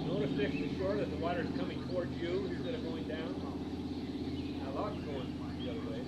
Notice next to shore that the water's coming towards you instead of going down. Now lock's going the other way.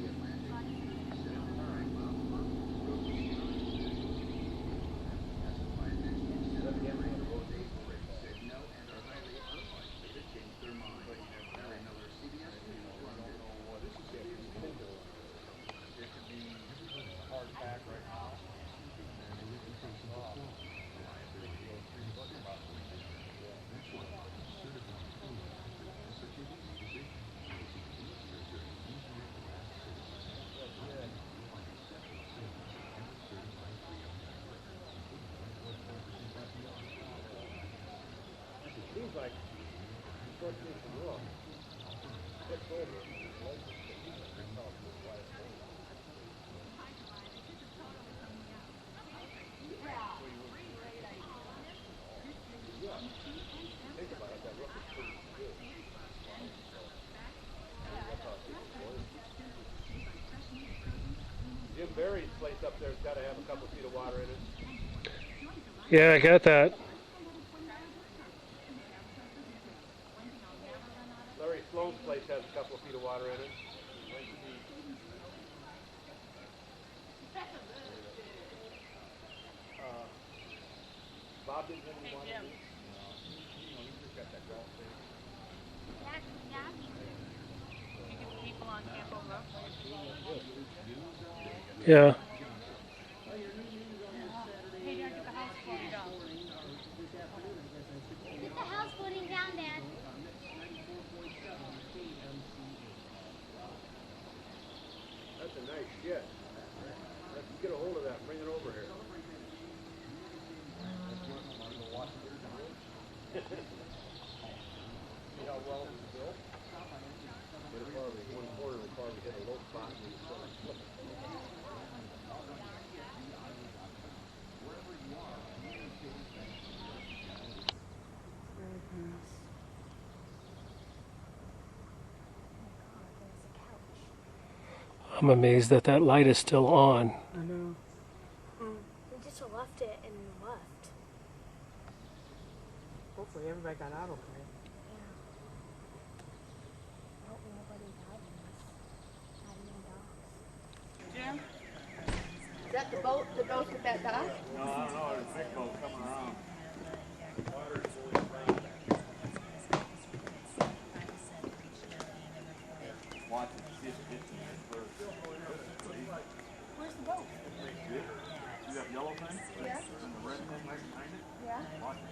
Seems like short piece of rock. Tips over. Think about it, that rook is pretty good. Jim Barry's place up there's got to have a couple feet of water in it. Yeah, I got that. Larry Sloan's place has a couple of feet of water in it. Bob didn't have any water in it. He's just got that golf thing. People on Campo Road. Yeah. Hey, Dad, get the house floated up. Get the house floating down, Dad. That's a nice shed. Let's get a hold of that and bring it over here. See how well it was built? It'll probably, one quarter will probably hit a low spot and it's sort of flipping. I'm amazed that that light is still on. I know. We just left it and left. Hopefully everybody got out okay. Hope nobody died in this. Jim? Is that the boat that goes with that dock? No, I don't know. There's a big boat coming around. Watch it. See if it hits in there first. Where's the boat? See that yellow thing? Yeah. And the red thing right behind it? Yeah. Watch it.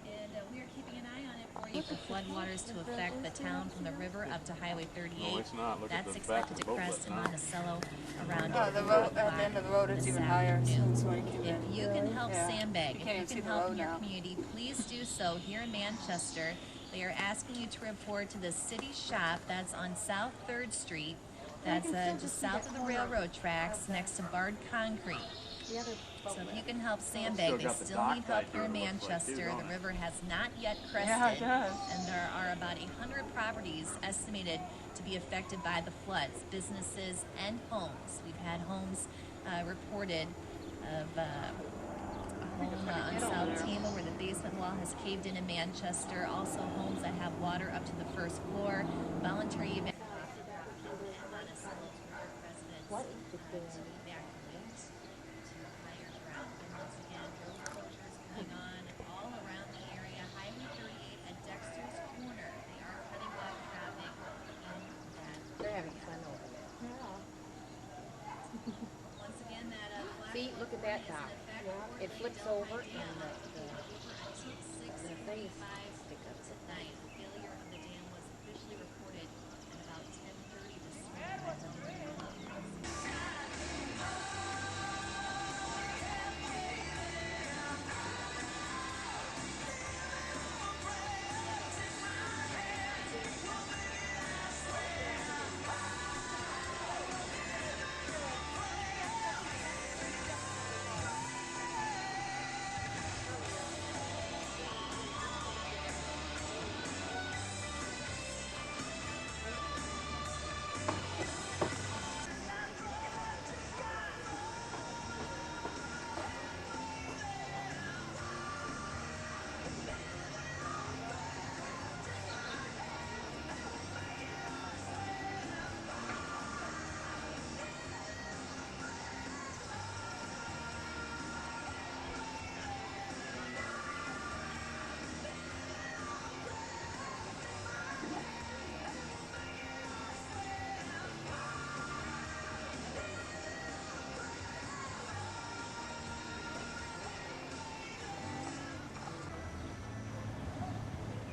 And we are keeping an eye on it for you for floodwaters to affect the town from the river up to Highway 38. No, it's not. Look at That's the back expected of to the booklet crest in now. Monticello around The road, at the end of the road, it's even higher. If you can help Yeah. sandbag, You if can't you even see can the help road in your now. community, please do so here in Manchester. They are asking you to report to the city shop that's on South 3rd Street. That's just south of the railroad tracks next to Bard Concrete. So if you can help sandbag, they got the still dock need help tied here in to it, looks like, Manchester. too, The don't it? river has not yet crested. Yeah, it does. And there are about 100 properties estimated to be affected by the floods, businesses and homes. We've had homes reported of a home on South Tama where the basement wall has caved in Manchester. Also homes that have water up to the first floor. Voluntary evacuation. What? Going on all around the area. Highway 38 at Dexter's Corner. They are cutting off traffic in that. They're having fun over there. Once again, that black See, look at that dock. It flips over and the thing stick up. tonight. The failure of the dam was officially reported at about 10:30 this morning.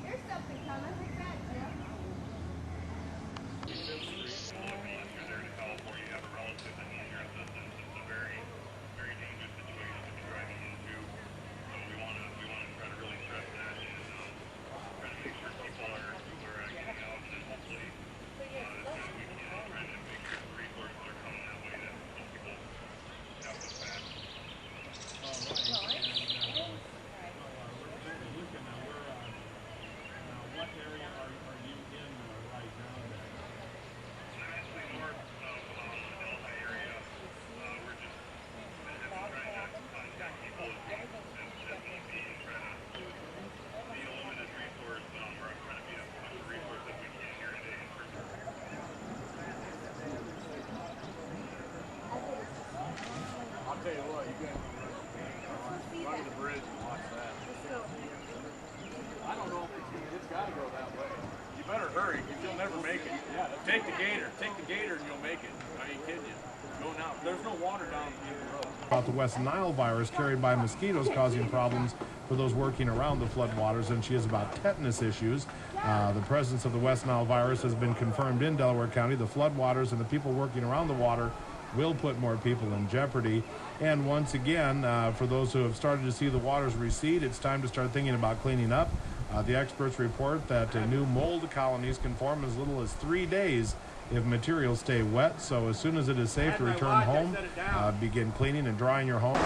Here's something coming. What's that, Jim? What area are you in right now then? I'll tell you what, you guys run to the bridge and watch that. I don't know if it's got to go that way. You better hurry because you'll never make it. Yeah, take the gator and you'll make it. I ain't kidding you. Go now. There's no water down the road. About the West Nile virus carried by mosquitoes causing problems for those working around the floodwaters, and she is about tetanus issues. The presence of the West Nile virus has been confirmed in Delaware County. The floodwaters and the people working around the water will put more people in jeopardy. And once again, for those who have started to see the waters recede, it's time to start thinking about cleaning up. The experts report that new mold colonies can form as little as 3 days if materials stay wet. So as soon as it is safe to return home, begin cleaning and drying your home.